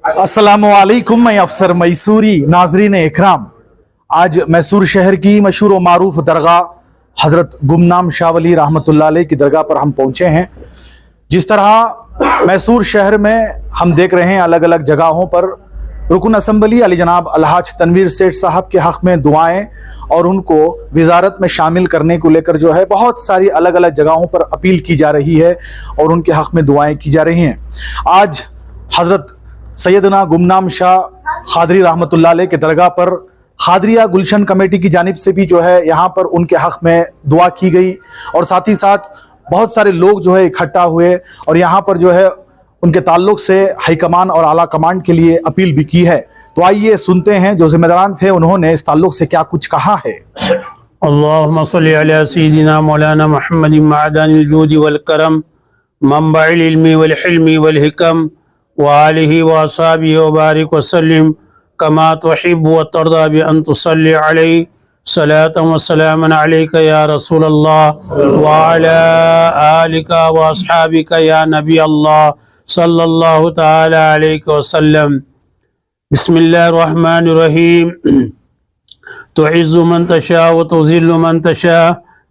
अस्सलामुअलैकुम, मैं अफसर मैसूरी। नाजरीन इकराम, आज मैसूर शहर की मशहूर व मारूफ दरगाह हज़रत गुमनाम शाह वली रहमतुल्लाह अलैह की दरगाह पर हम पहुँचे हैं। जिस तरह मैसूर शहर में हम देख रहे हैं अलग अलग जगहों पर रुकन असम्बली अली जनाब अलहाज तनवीर सेठ साहब के हक़ में दुआएं और उनको वजारत में शामिल करने को लेकर जो है बहुत सारी अलग अलग जगहों पर अपील की जा रही है और उनके हक़ में दुआएं की जा रही हैं। आज हज़रत सैयदना गुमनाम शाह खादरी रहमतुल्लाह अलैह के दरगाह पर खादरिया गुलशन कमेटी की जानिब से भी जो है यहाँ पर उनके हक़ में दुआ की गई और साथ ही साथ बहुत सारे लोग जो है इकट्ठा हुए और यहाँ पर जो है उनके ताल्लुक से हाई कमान और आला कमान के लिए अपील भी की है। तो आइए सुनते हैं जो जिम्मेदारान थे उन्होंने इस ताल्लुक से क्या कुछ कहा है। अल्लाहुम्मा सल्ली अला सय्यिदिना मौलाना मुहम्मदिन मअदानिल जूदि वल करम मंबइल इल्मी वल हिल्मी वल हिकम व आलिहि व अस्हाबिहि व बारिक व सल्लिम कमा तुहिब्बु व तर्दा बि अन तुसल्ली अलैहि सलातन व सलामन अलैका या रसूल अल्लाह व अला आलिका व अस्हाबिका या नबी अल्लाह सल्लल्लाहु तआला अलैहि वसल्लम। बिस्मिल्लाहिर रहमानिर रहीम। तुइज़्ज़ु मन तशा व तुज़िल्लु मन तशा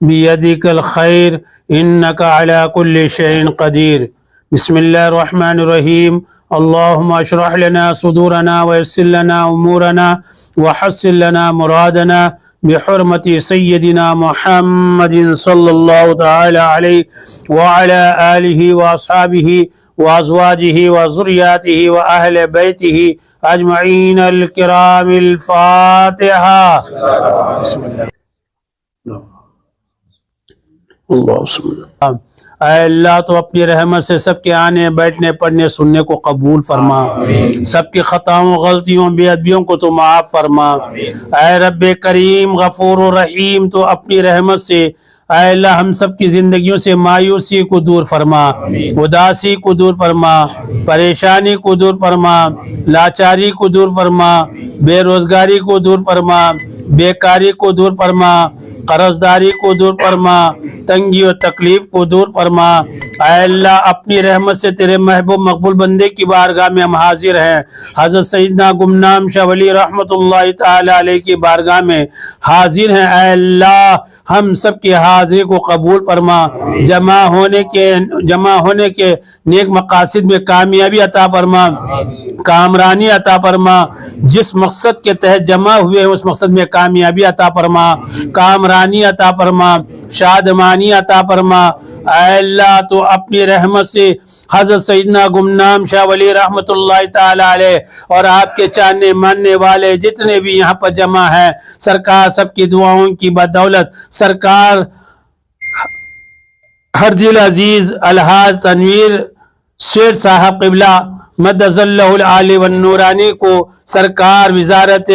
बियदिकल खैर इन्नका अला कुल्लि शैइन क़दीर। बिस्मिल्लाहिर रहमानिर रहीम। अल्लाहुम्मा अशरह लना सुदूरना व यस्सिर लना उमूरना व हस्सिन लना मुरादना बिहुर्मति सय्यदिना मुहम्मदिन सल्लल्लाहु तआला अलैहि व अला आलिहि व अस्हाबिहि व अज़वाजिहि व ज़ुर्रिय्यतिहि व अहले बैतिहि अजमईन अल किरामिल फातिहा। बिस्मिल्लाह। अल्लाह तो अपनी रहमत से सबके आने बैठने पढ़ने सुनने को कबूल फरमा, सबकी खताओं गलतियों बेअदबियों को तो माफ़ फरमा। ऐ रब्बे करीम गफूर रहीम, तो अपनी रहमत से ऐ अल्लाह हम सब की ज़िंदगियों से मायूसी को दूर फरमा, उदासी को दूर फरमा, परेशानी को दूर फरमा, लाचारी को दूर फरमा, बेरोज़गारी को दूर फरमा, बेकारी को दूर फरमा, कर्जदारी को दूर फरमा, तंगी और तकलीफ को दूर फरमा। ऐ अल्लाह अपनी रहमत से तेरे महबूब मकबूल बंदे की बारगाह में हम हाजिर हैं। हज़रत सैयदना गुमनाम शाह वली रहमतुल्लाह ताला अलैह की बारगाह में हाजिर हैं। ऐ अल्लाह हम सब की हाजिरी को कबूल फरमा, जमा होने के नेक मकासद में कामयाबी अता फरमा, कामरानी अता फरमा। जिस मकसद के तहत जमा हुए हैं उस मकसद में कामयाबी अता फरमा, कामरानी अता फरमा, शादमानी अता फरमा। ऐ अल्लाह तो अपनी रहमत से हज़रत सैयदना गुमनाम शाह वली रहमतुल्लाह ताला अलैह और आपके चाहने मानने वाले जितने भी यहाँ पर जमा हैं, सरकार सबकी दुआओं की बदौलत सरकार हरदिल अजीज अलहाज तनवीर शेर साहब क़िबला मद्दज़ल्लहुल आली वन नूरानी को सरकार विजारत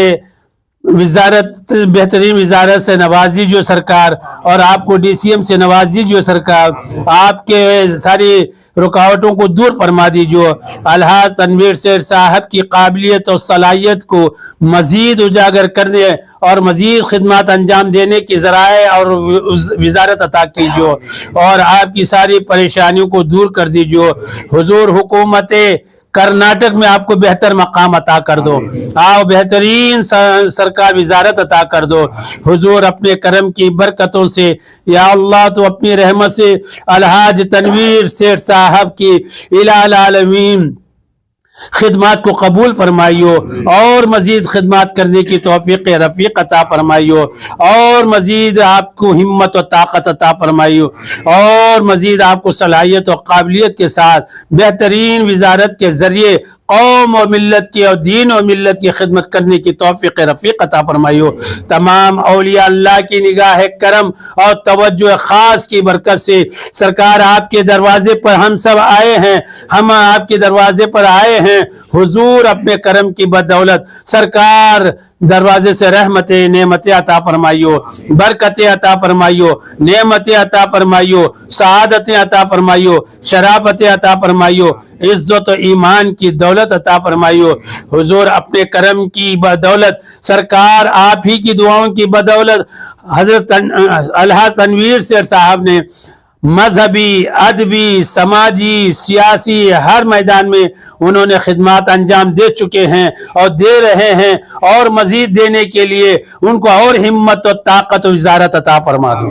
बेहतरीन विजारत से नवाज दीजिए सरकार, और आपको DCM से नवाज दीजिए सरकार। आपके सारी रुकावटों को दूर फरमा दीजिए। अलहाज तनवीर शेर साहब की काबिलियत और सलाहियत को मज़ीद उजागर करने और मज़ीद खिदमत अंजाम देने की ज़राए और विजारत अता कीजिए और आपकी सारी परेशानियों को दूर कर दीजिए। हुजूर हुकूमत कर्नाटक में आपको बेहतर मकाम अता कर दो, आओ बेहतरीन सरकार विजारत अता कर दो। हुजूर अपने करम की बरकतों से या अल्लाह तो अपनी रहमत से अलहाज तनवीर सेठ साहब की इलाल आलमीन खिदमत को कबूल फरमाइयो और मजीद खिदमत करने की तौफीक रफ़ीक अता फरमाइयो और मजीद आपको हिम्मत और ताकत अता फरमाइयो और मजीद आपको सलाहियत और काबिलियत के साथ बेहतरीन विजारत के ज़रिए कौम और मिल्लत की और दीन और मिल्लत की खिदमत करने की तौफीक रफ़ीक अता फरमाइयो। तमाम औलिया अल्लाह की निगाह करम और तवज्जो ख़ास की बरकत से सरकार आपके दरवाजे पर हम सब आए हैं, हम आपके दरवाजे पर आए हैं। हुजूर अपने करम की बदौलत सरकार दरवाजे से रहमतें नेमतें अता फरमाइयो, बरकतें अता फरमाइयो, नेमतें अता फरमाइयो, सआदतें अता फरमाइयो, शराफतें अता फरमाइयो, इज्जत और ईमान की दौलत अता फरमाइयो। हुजूर अपने करम की बदौलत सरकार आप ही की दुआओं की बदौलत हजरत अलहाज तनवीर शेर साहब ने मजहबी, अदबी, समाजी, सियासी हर मैदान में उन्होंने खिदमात अंजाम दे चुके हैं और दे रहे हैं, और मजीद देने के लिए उनको और हिम्मत और ताकत और वजारत अता फरमा दो,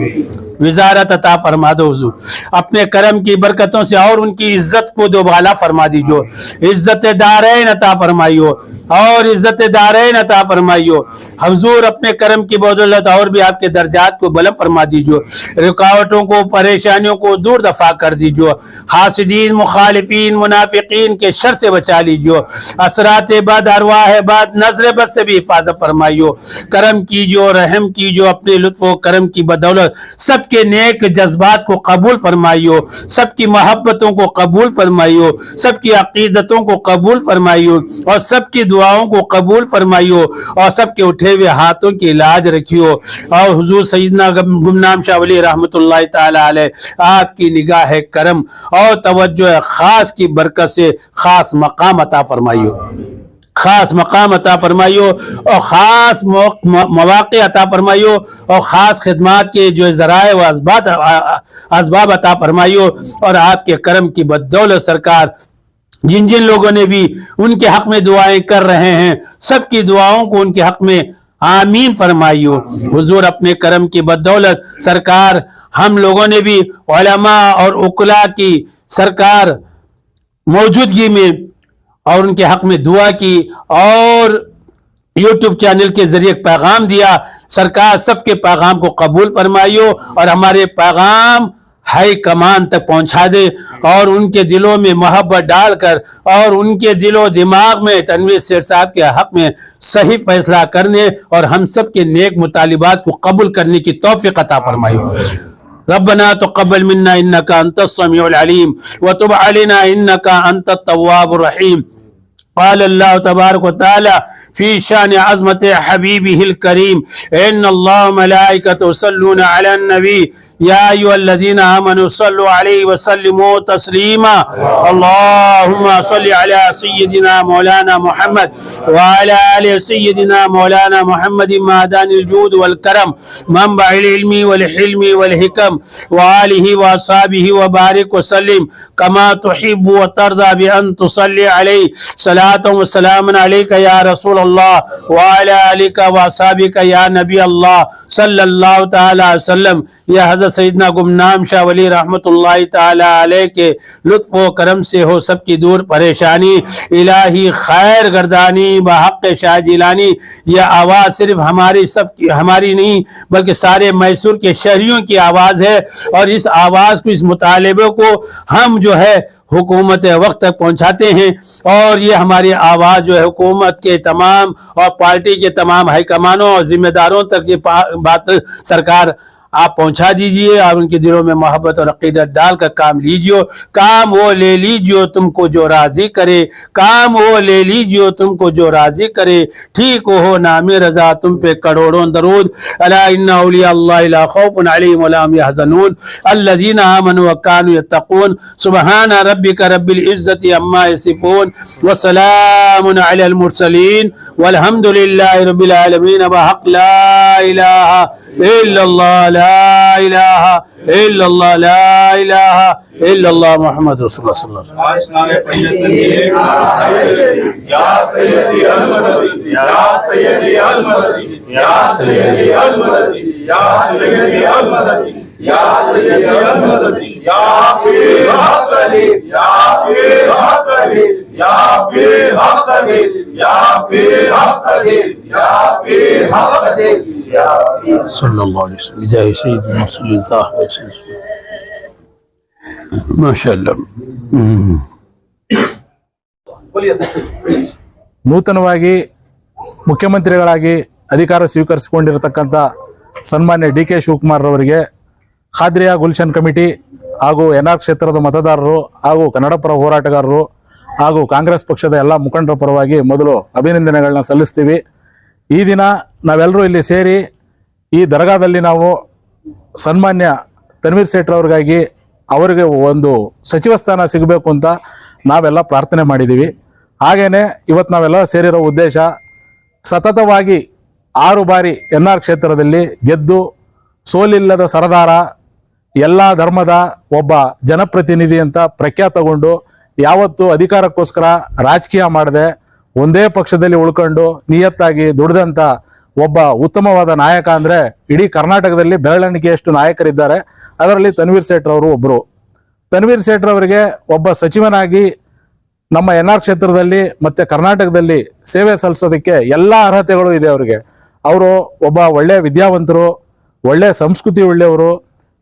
वजारत अता फरमा दो हुजूर। अपने करम की बरकतों से और उनकी इज्जत को दोबाला फरमा दीजो, इज्जत दारैन अता फरमाइयो और इज्जत दारैन अता फरमाइयो हुजूर। अपने करम की बदौलत और भी आपके दर्जात को बुलंद फरमा दीजो, रुकावटों को, परेशानियों को दूर दफा कर दीजो, हासिदीन, मुखालिफीन, मुनाफिकीन के शर से बचा लीजियो, असरात बद, अरवाह बद, नजर बद से भी हिफाजत फरमाइयो। करम कीजियो, रहम कीजियो, अपने लुत्फ व करम की बदौलत सबके नेक जज्बात को कबूल फरमाइयो, सबकी मोहब्बतों को कबूल फरमाइयो, सबकी अकीदतों को कबूल फरमाइयो और सबकी दुआओं को कबूल फरमाइयो और सबके उठे हुए हाथों की इलाज रखियो। और हुजूर सैयदना गुमनाम शाह वली रहमतुल्लाह ताला अलैह आपकी निगाह करम और तवज्जो खास की बरकत से खास मकाम अता फरमाइयो, खास मकाम अता फरमाइयो और ख़ास मौक़े अता फरमाइयो और ख़ास खिदमात के जो ज़राए व असबाब अता फरमाइयो। और आपके करम की बदौलत सरकार जिन जिन लोगों ने भी उनके हक़ में दुआएं कर रहे हैं, सबकी दुआओं को उनके हक़ में आमीन फरमाइयो हुजूर। अपने करम की बदौलत सरकार हम लोगों ने भी उलमा और उकला की सरकार मौजूदगी में और उनके हक में दुआ की और यूट्यूब चैनल के जरिए पैगाम दिया। सरकार सबके पैगाम को कबूल फरमाइयो और हमारे पैगाम हाई कमान तक पहुंचा दे और उनके दिलों में मोहब्बत डालकर और उनके दिलो दिमाग में तनवीर सेठ साहब के हक में सही फैसला करने और हम सब के नेक मुतालिबात को कबूल करने की तौफीक अता फरमाइयो। रब्बना तक़ब्बल मिन्ना इन्नका अंतस समीउल अलीम व तुब अलैना इन्नका अंतत तव्वाबुर रहीम। क़ाल अल्लाह तबारक व तआला फ़ी शान अज़मत हबीबिहिल करीम इन्नल्लाह व मलाइकतहु युसल्लूना अलन नबी या अय्युहल्लज़ीना आमनू सल्लु अलैहि व सल्लिमू तस्लीमा। अल्लाहुम्मा सल्लि अला सय्यिदिना मौलाना मुहम्मद व अला आलि सय्यिदिना मौलाना मुहम्मद मादानिल जूद वल करम मनबअल इल्मी वल हिल्मी वल हिकम व आलिहि व अस्हाबिहि व बारिक व सल्लिम कमा तुहिब्बु व तर्दा बि अन तुसल्लि अलैहि सलातु व सलामुन अलैका या रसूल अल्लाह व अला आलिका व अस्हाबिका या नबी अल्लाह सल्लल्लाहु तआला अलैहि वसल्लम। या हज़रत सैयदना गुमनाम शाह वली रहमतुल्लाह ताला अलैह के लुत्फ़ व करम से हो सबकी दूर परेशानी, इलाही खैर गर्दानी बहक़ शाह जिलानी। यह आवाज़ सिर्फ हमारी नहीं बल्कि सारे मैसूर के शहरियों की आवाज़ है और इस आवाज़ को, इस मुतालिबे को हम जो है हुकूमत वक्त तक पहुँचाते हैं और ये हमारी आवाज़ जो है हुकूमत के तमाम और पार्टी के तमाम हाईकमानों और ज़िम्मेदारों तक ये बात सरकार आप पहुंचा दीजिए और उनके दिलों में मोहब्बत और अकीदत डाल कर काम लीजिए। काम वो ले लीजिए तुमको जो राज़ी करे, काम वो ले लीजिए तुमको जो राज़ी करे, ठीक हो नामे रज़ा तुम पे करोड़ों दरूद। अला इन्ना औलिया अल्लाह ला खौफुन अलैहिम वला हुम यहज़नून अल्लज़ीना आमनू व कानू यत्तक़ून। सुब्हाना रब्बिका रब्बिल इज़्ज़ति अम्मा यसिफ़ून व सलामुन अलल मुरसलीन वल्हम्दुलिल्लाहि रब्बिल आलमीन। बहक़ ला इलाहा इल्लल्लाह ला इलाहा इल्लल्लाह ला इलाहा इल्लल्लाह मुहम्मद रसूलुल्लाह सल्लल्लाहु अलैहि वसल्लम। या सय्यदी अल मददी या सय्यदी अल मददी या सय्यदी अल मददी या सय्यदी अल मददी या सय्यदी अल मददी या पीर हक़ अली या पीर हक़ अली या पीर हक़ अली या पीर हक़ अली या पीर हक़ अली सल्लल्लाहु अलैहि वसल्लम जय सय्यदना सल्लल्लाहु अलैहि वसल्लम। माशाअल्लाह। ನೂತನವಾಗಿ ಮುಖ್ಯಮಂತ್ರಿಗಳಾಗಿ ಅಧಿಕಾರ ಸ್ವೀಕರಿಸಿಕೊಂಡಿರತಕ್ಕಂಥ ಸನ್ಮಾನ್ಯ ಡಿ ಕೆ ಶಿವಕುಮಾರ್ ಅವರಿಗೆ ಖಾದ್ರಿಯಾ ಗುಲ್ಶನ್ ಕಮಿಟಿ ಹಾಗೂ ಎನ್ಆರ್ ಕ್ಷೇತ್ರದ ಮತದಾರರು ಹಾಗೂ ಕನ್ನಡ ಪರ ಹೋರಾಟಗಾರರು ಹಾಗೂ ಕಾಂಗ್ರೆಸ್ ಪಕ್ಷದ ಎಲ್ಲ ಮುಖಂಡರ ಪರವಾಗಿ ಮೊದಲು ಅಭಿನಂದನೆಗಳನ್ನ ಸಲ್ಲಿಸ್ತೀವಿ। ಈ ದಿನ ನಾವೆಲ್ಲರೂ ಇಲ್ಲಿ ಸೇರಿ ಈ ದರ್ಗಾದಲ್ಲಿ ನಾವು ಸನ್ಮಾನ್ಯ ತನ್ವೀರ್ ಸೇಠ್ ಅವರಿಗಾಗಿ ಅವರಿಗೆ ಒಂದು ಸಚಿವ ಸ್ಥಾನ ಸಿಗಬೇಕು ಅಂತ ನಾವೆಲ್ಲ ಪ್ರಾರ್ಥನೆ ಮಾಡಿದ್ದೀವಿ। ಹಾಗೇನೆ ಇವತ್ತು ನಾವೆಲ್ಲ ಸೇರಿರೋ ಉದ್ದೇಶ ಸತತವಾಗಿ 6 ಬಾರಿ ಎನ್ಆರ್ ಕ್ಷೇತ್ರದಲ್ಲಿ ಗೆದ್ದು ಸೋಲಿಲ್ಲದ ಸರದಾರ ಎಲ್ಲ ಧರ್ಮದ ಒಬ್ಬ ಜನಪ್ರತಿನಿಧಿ ಅಂತ ಪ್ರಖ್ಯಾತಗೊಂಡು ಯಾವತ್ತು ಅಧಿಕಾರಕ್ಕೋಸ್ಕರ ರಾಜಕೀಯ ಮಾಡದೆ ಒಂದೇ ಪಕ್ಷದಲ್ಲಿ ಉಳ್ಕೊಂಡು ನಿಯತ್ತಾಗಿ ದುಡಿದಂತ ಒಬ್ಬ ಉತ್ತಮವಾದ ನಾಯಕ ಅಂದ್ರೆ ಇಡೀ ಕರ್ನಾಟಕದಲ್ಲಿ ಬೆರಳೆಣಿಕೆಯಷ್ಟು ನಾಯಕರಿದ್ದಾರೆ. ಅದರಲ್ಲಿ ತನ್ವೀರ್ ಸೇಠ್ ಅವರು ಒಬ್ಬರು. ತನ್ವೀರ್ ಸೇಠ್ ಅವರಿಗೆ ಒಬ್ಬ ಸಚಿವನಾಗಿ ನಮ್ಮ ಎನ್ಆರ್ ಕ್ಷೇತ್ರದಲ್ಲಿ ಮತ್ತೆ ಕರ್ನಾಟಕದಲ್ಲಿ ಸೇವೆ ಸಲ್ಲಿಸೋದಕ್ಕೆ ಎಲ್ಲ ಅರ್ಹತೆಗಳು ಇದೆ ಅವರಿಗೆ. ಅವರು ಒಬ್ಬ ಒಳ್ಳೆಯ ವಿದ್ಯಾವಂತರು, ಒಳ್ಳೆಯ ಸಂಸ್ಕೃತಿ ಉಳ್ಳೆಯವರು,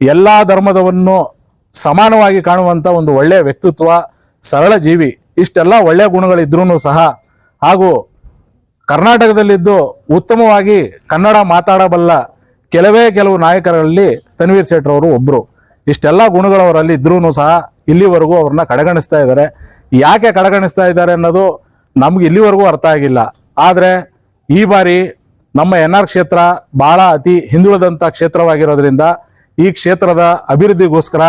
ಎಲ್ಲ ಧರ್ಮದವನ್ನು ಸಮಾನವಾಗಿ ಕಾಣುವಂತ ಒಂದು ಒಳ್ಳೆಯ ವ್ಯಕ್ತಿತ್ವ, ಸರಳ ಜೀವಿ, ಇಷ್ಟೆಲ್ಲ ಒಳ್ಳೆಯ ಗುಣಗಳಿದ್ರೂ ಸಹ ಹಾಗೂ ಕರ್ನಾಟಕದಲ್ಲಿದ್ದು ಉತ್ತಮವಾಗಿ ಕನ್ನಡ ಮಾತಾಡಬಲ್ಲ ಕೆಲವು ನಾಯಕರಲ್ಲಿ ತನ್ವೀರ್ ಸೇಠ್ ಅವರು ಒಬ್ರು. ಇಷ್ಟೆಲ್ಲ ಗುಣಗಳವರಲ್ಲಿ ಇದ್ರೂ ಸಹ ಇಲ್ಲಿವರೆಗೂ ಅವ್ರನ್ನ ಕಡೆಗಣಿಸ್ತಾ ಇದ್ದಾರೆ. ಯಾಕೆ ಕಡೆಗಣಿಸ್ತಾ ಇದ್ದಾರೆ ಅನ್ನೋದು ನಮ್ಗೆ ಇಲ್ಲಿವರೆಗೂ ಅರ್ಥ ಆಗಿಲ್ಲ. ಆದರೆ ಈ ಬಾರಿ ನಮ್ಮ ಎನ್ಆರ್ ಕ್ಷೇತ್ರ ಬಹಳ ಅತಿ ಹಿಂದುಳಿದಂಥ ಕ್ಷೇತ್ರವಾಗಿರೋದ್ರಿಂದ ಈ ಕ್ಷೇತ್ರದ ಅಭಿವೃದ್ಧಿಗೋಸ್ಕರ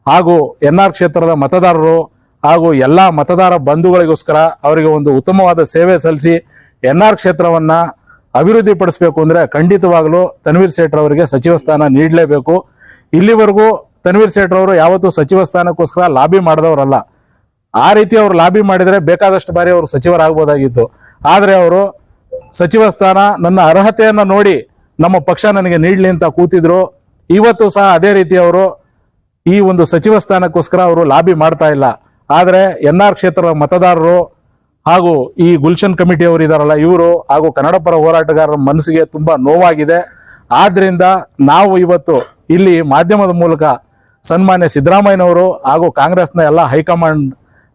ಹಾಗೂ ಎನ್ಆರ್ ಕ್ಷೇತ್ರದ ಮತದಾರರು ಹಾಗೂ ಎಲ್ಲ ಮತದಾರ ಬಂಧುಗಳಿಗೋಸ್ಕರ ಅವರಿಗೆ ಒಂದು ಉತ್ತಮವಾದ ಸೇವೆ ಸಲ್ಲಿಸಿ ಎನ್ಆರ್ ಕ್ಷೇತ್ರವನ್ನ ಅಭಿವೃದ್ಧಿ ಪಡಿಸಬೇಕು ಅಂದ್ರೆ ಖಂಡಿತವಾಗಲೂ ತನ್ವೀರ್ ಸೇಠ್ ಅವರಿಗೆ ಸಚಿವ ಸ್ಥಾನ ನೀಡಲೇಬೇಕು. ಇಲ್ಲಿವರೆಗೂ ತನ್ವೀರ್ ಸೇಠ್ ಅವರು ಯಾವತ್ತೂ ಸಚಿವ ಸ್ಥಾನಕ್ಕೋಸ್ಕರ ಲಾಬಿ ಮಾಡಿದವರಲ್ಲ. ಆ ರೀತಿ ಅವರು ಲಾಬಿ ಮಾಡಿದರೆ ಬೇಕಾದಷ್ಟು ಬಾರಿ ಅವರು ಸಚಿವರಾಗಬಹುದಾಗಿತ್ತು. ಆದರೆ ಅವರು ಸಚಿವ ಸ್ಥಾನ ನನ್ನ ಅರ್ಹತೆಯನ್ನ ನೋಡಿ ನಮ್ಮ ಪಕ್ಷ ನನಗೆ ನೀಡಲಿ ಅಂತ ಕೂತಿದ್ರು. ಇವತ್ತು ಸಹ ಅದೇ ರೀತಿ ಅವರು ಈ ಒಂದು ಸಚಿವ ಸ್ಥಾನಕ್ಕೋಸ್ಕರ ಅವರು ಲಾಬಿ ಮಾಡ್ತಾ ಇಲ್ಲ. ಆದರೆ ಎನ್ಆರ್ ಕ್ಷೇತ್ರದ ಮತದಾರರು ಹಾಗೂ ಈ ಗುಲ್ಶನ್ ಕಮಿಟಿ ಅವರು ಇದಾರಲ್ಲ ಇವರು ಹಾಗೂ ಕನ್ನಡ ಪರ ಹೋರಾಟಗಾರರ ಮನಸ್ಸಿಗೆ ತುಂಬಾ ನೋವಾಗಿದೆ. ಆದ್ರಿಂದ ನಾವು ಇವತ್ತು ಇಲ್ಲಿ ಮಾಧ್ಯಮದ ಮೂಲಕ ಸನ್ಮಾನ್ಯ ಸಿದ್ದರಾಮಯ್ಯನವರು ಹಾಗೂ ಕಾಂಗ್ರೆಸ್ನ ಎಲ್ಲ ಹೈಕಮಾಂಡ್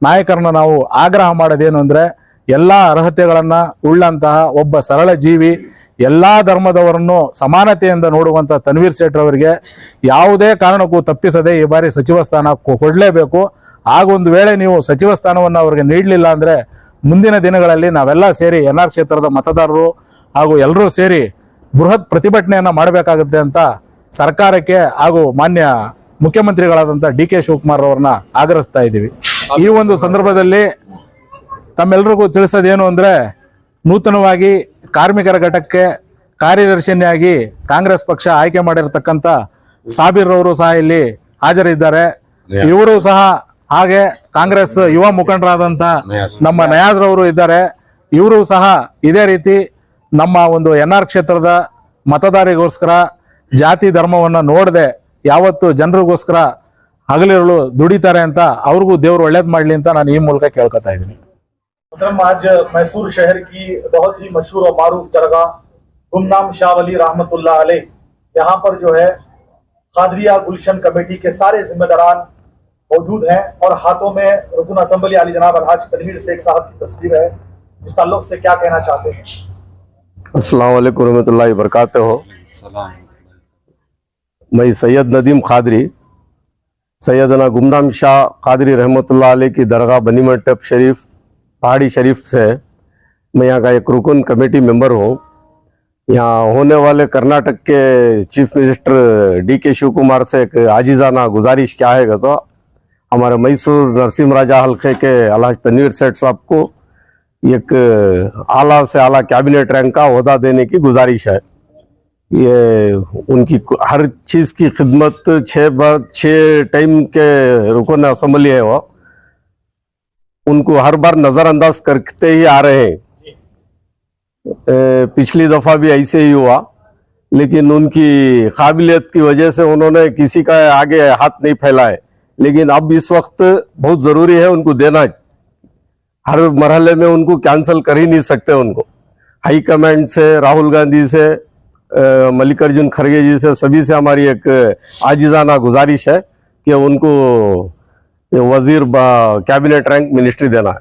ನಾಯಕರನ್ನ ನಾವು ಆಗ್ರಹ ಮಾಡೋದೇನು ಅಂದ್ರೆ ಎಲ್ಲ ಅರ್ಹತೆಗಳನ್ನ ಉಳ್ಳಂತಹ ಒಬ್ಬ ಸರಳ ಜೀವಿ, ಎಲ್ಲಾ ಧರ್ಮದವರನ್ನು ಸಮಾನತೆಯಿಂದ ನೋಡುವಂತ ತನ್ವೀರ್ ಸೇಠ್ ಅವರಿಗೆ ಯಾವುದೇ ಕಾರಣಕ್ಕೂ ತಪ್ಪಿಸದೆ ಈ ಬಾರಿ ಸಚಿವ ಸ್ಥಾನ ಕೊಡಲೇಬೇಕು. ಆಗೊಂದು ವೇಳೆ ನೀವು ಸಚಿವ ಸ್ಥಾನವನ್ನು ಅವರಿಗೆ ನೀಡಲಿಲ್ಲ ಅಂದ್ರೆ ಮುಂದಿನ ದಿನಗಳಲ್ಲಿ ನಾವೆಲ್ಲ ಸೇರಿ ಎನ್ಆರ್ ಕ್ಷೇತ್ರದ ಮತದಾರರು ಹಾಗೂ ಎಲ್ಲರೂ ಸೇರಿ ಬೃಹತ್ ಪ್ರತಿಭಟನೆಯನ್ನ ಮಾಡಬೇಕಾಗುತ್ತೆ ಅಂತ ಸರ್ಕಾರಕ್ಕೆ ಹಾಗೂ ಮಾನ್ಯ ಮುಖ್ಯಮಂತ್ರಿಗಳಾದಂಥ ಡಿ.ಕೆ. ಶಿವಕುಮಾರ್ ಅವ್ರನ್ನ ಆಗ್ರಹಿಸ್ತಾ ಇದ್ದೀವಿ. ಈ ಒಂದು ಸಂದರ್ಭದಲ್ಲಿ ತಮ್ಮೆಲ್ಲರಿಗೂ ತಿಳಿಸೋದೇನು ಅಂದ್ರೆ ನೂತನವಾಗಿ ಕಾರ್ಮಿಕರ ಘಟಕಕ್ಕೆ ಕಾರ್ಯದರ್ಶಿನಿಯಾಗಿ ಕಾಂಗ್ರೆಸ್ ಪಕ್ಷ ಆಯ್ಕೆ ಮಾಡಿರತಕ್ಕಂತ ಸಾಬೀರ್ ಅವರು ಸಹ ಇಲ್ಲಿ ಹಾಜರಿದ್ದಾರೆ. ಇವರು ಸಹ ಹಾಗೆ ಕಾಂಗ್ರೆಸ್ ಯುವ ಮುಖಂಡರಾದಂತ ನಮ್ಮ ನಯಾಜ್ರವರು ಇದ್ದಾರೆ. ಇವರು ಸಹ ಇದೇ ರೀತಿ ನಮ್ಮ ಒಂದು ಎನ್ಆರ್ ಕ್ಷೇತ್ರದ ಮತದಾರಿಗೋಸ್ಕರ ಜಾತಿ ಧರ್ಮವನ್ನ ನೋಡದೆ ಯಾವತ್ತು ಜನರಿಗೋಸ್ಕರ ಹಗಲಿರುಳು ದುಡಿತಾರೆ ಅಂತ ಅವ್ರಿಗೂ ದೇವ್ರು ಒಳ್ಳೇದ್ ಮಾಡ್ಲಿ ಅಂತ ನಾನು ಈ ಮೂಲಕ ಕೇಳ್ಕೊತಾ ಇದ್ದೀನಿ. आज मैसूर शहर की बहुत ही मशहूर और मारूफ दरगाह गुमनाम शाह वली रहमतुल्लाह अलैह, यहाँ पर जो है कादरिया गुलशन कमेटी के सारे जिम्मेदारान मौजूद हैं और हाथों में रुकन असेंबली अली जनाब अलहाज तनवीर शेख साहब की तस्वीर है. इस ताल्लुक से क्या कहना चाहते हैं? अस्सलाम वालेकुम रहमतुल्लाहि बरकातहू. मैं सैयद नदीम खादरी सैयदना गुमनाम शाह कादरी रहमतुल्लाह अलैह की दरगाह बनी मंटप शरीफ पहाड़ी शरीफ से मैं यहाँ का एक रुकन कमेटी मेंबर हूँ. यहाँ होने वाले कर्नाटक के chief minister DK. Shivakumar से एक आजीजाना गुजारिश क्या है तो हमारे मैसूर नरसिंह राजा हल्के के अलहाज तनवीर सेठ साहब को एक आला से आला कैबिनेट रैंक का ओहदा देने की गुजारिश है. ये उनकी हर चीज़ की खिदमत 6 टाइम के रुकन असम्बली है वो, उनको हर बार नज़रअंदाज करते ही आ रहे हैं. पिछली दफ़ा भी ऐसे ही हुआ, लेकिन उनकी काबिलियत की वजह से उन्होंने किसी का आगे हाथ नहीं फैलाए. लेकिन अब इस वक्त बहुत ज़रूरी है उनको देना. हर मरहले में उनको कैंसिल कर ही नहीं सकते. उनको हाई कमांड से, राहुल गांधी से, मल्लिकार्जुन खड़गे जी से, सभी से हमारी एक आजिज़ाना गुजारिश है कि उनको वजीर कैबिनेट रैंक मिनिस्ट्री देना है.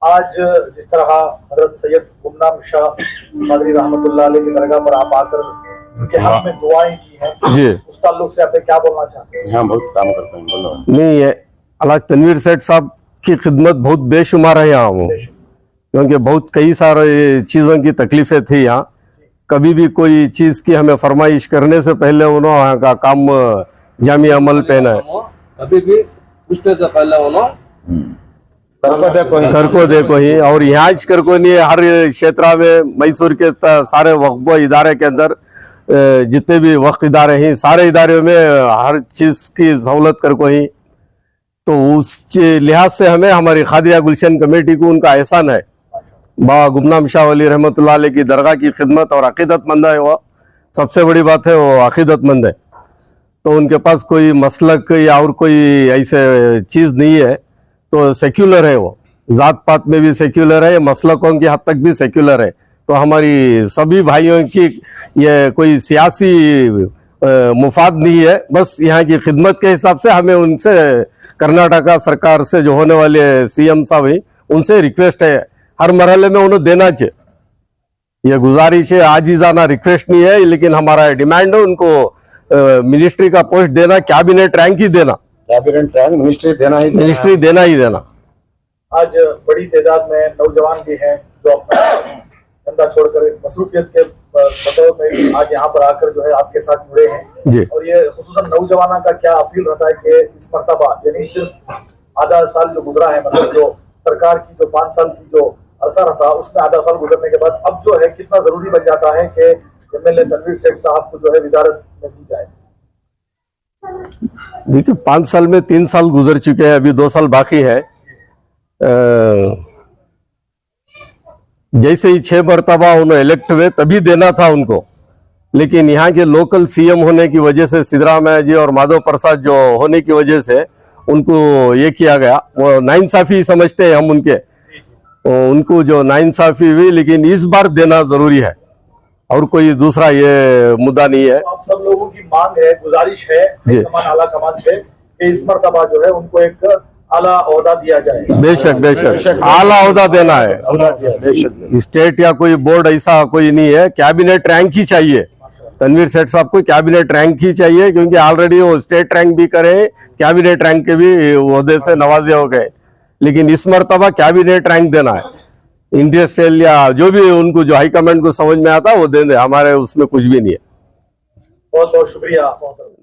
आज जिस तरह हजरत सैयद गुमनाम शाह कादरी रहमतुल्लाह अलैह की दरगाह पर आप आकर उनके हक में दुआएं की हैं, जी उस ताल्लुक से आप क्या बोलना चाहते हैं? यहाँ बहुत काम करते हैं, बोलो. नहीं, ये अलहाज तनवीर सेठ साहब की खिदमत बहुत बेशुमार है यहाँ वो, क्योंकि बहुत कई सारे चीज़ों की तकलीफें थी यहाँ. कभी भी कोई चीज़ की हमें फरमाइश करने से पहले उन्होंने यहाँ का काम जामी अमल पहना है. कभी भी पूछने से पहले उन्होंने कर को देखो ही, और यहाँ कर को नहीं, हर क्षेत्र में मैसूर के सारे वक्फ इदारे के अंदर जितने भी वक्फ इदारे हैं सारे इदारों में हर चीज़ की सहूलत कर को ही, तो उस लिहाज से हमें हमारी खादिया गुलशन कमेटी को उनका एहसान है। बा गुमनाम शाह वली रहमतुल्लाह अलैह की दरगाह की खिदमत और अकीदतमंद है वो, सबसे बड़ी बात है वो अकीदतमंद है। तो उनके पास कोई मसलक या और कोई ऐसे चीज़ नहीं है, तो सेक्युलर है वो, ज़ात पात में भी सेक्युलर है, मसलकों की हद तक भी सेक्युलर है। तो हमारी सभी भाइयों की ये कोई सियासी मुफाद नहीं है, बस यहाँ की खिदमत के हिसाब से हमें उनसे कर्नाटका सरकार से जो होने वाले सीएम साहब हैं उनसे रिक्वेस्ट है, हर मरहले में उन्हें देना चाहिए। ये गुजारिश है, आजीजाना रिक्वेस्ट नहीं है, लेकिन हमारा डिमांड है उनको मिनिस्ट्री का पोस्ट देना, कैबिनेट रैंक ही देना, कैबिनेट रैंक मिनिस्ट्री देना ही देना। आज बड़ी तादाद में नौजवान भी हैं जो अपना धंधा छोड़कर मसरूफियत के बतौर में आज यहाँ पर आकर जो है आपके साथ जुड़े हैं जी। और ये खुसूसन नौजवानों का क्या अपील रहता है कि इस मर्तबा यानी सिर्फ आधा साल जो गुजरा है, मतलब जो सरकार की जो 5 साल की जो अरसा रहा उसमें आधा साल गुजरने के बाद अब जो है कितना जरूरी बन जाता है कि एमएलए तनवीर सेठ साहब को जो है वजारत में दी जाए। देखिए 5 साल में 3 साल गुजर चुके हैं, अभी 2 साल बाकी है। जैसे ही 6 मरतबा उन्हें इलेक्ट हुए तभी देना था उनको, लेकिन यहाँ के लोकल सीएम होने की वजह से सिद्धरामैया जी और माधव प्रसाद जो होने की वजह से उनको ये किया गया, वो नाइंसाफी समझते हैं हम उनको जो नाइंसाफी हुई, लेकिन इस बार देना जरूरी है और कोई दूसरा ये मुद्दा नहीं है। आप सब लोगों की मांग है, गुजारिश है आला कमान से कि इस मर्तबा जो है उनको एक आला ओहदा दिया जाए। बेशक आला ओहदा देना है। स्टेट या कोई बोर्ड ऐसा कोई नहीं है, कैबिनेट रैंक ही चाहिए। तनवीर सेठ साहब को कैबिनेट रैंक ही चाहिए, क्योंकि ऑलरेडी वो स्टेट रैंक भी करे, कैबिनेट रैंक के भी ओहदे से नवाजे हो गए, लेकिन इस मर्तबा कैबिनेट रैंक देना है। इंडस्ट्रियल या जो भी उनको जो हाईकमांड को समझ में आता वो दे दे, हमारे उसमें कुछ भी नहीं है। बहुत बहुत शुक्रिया।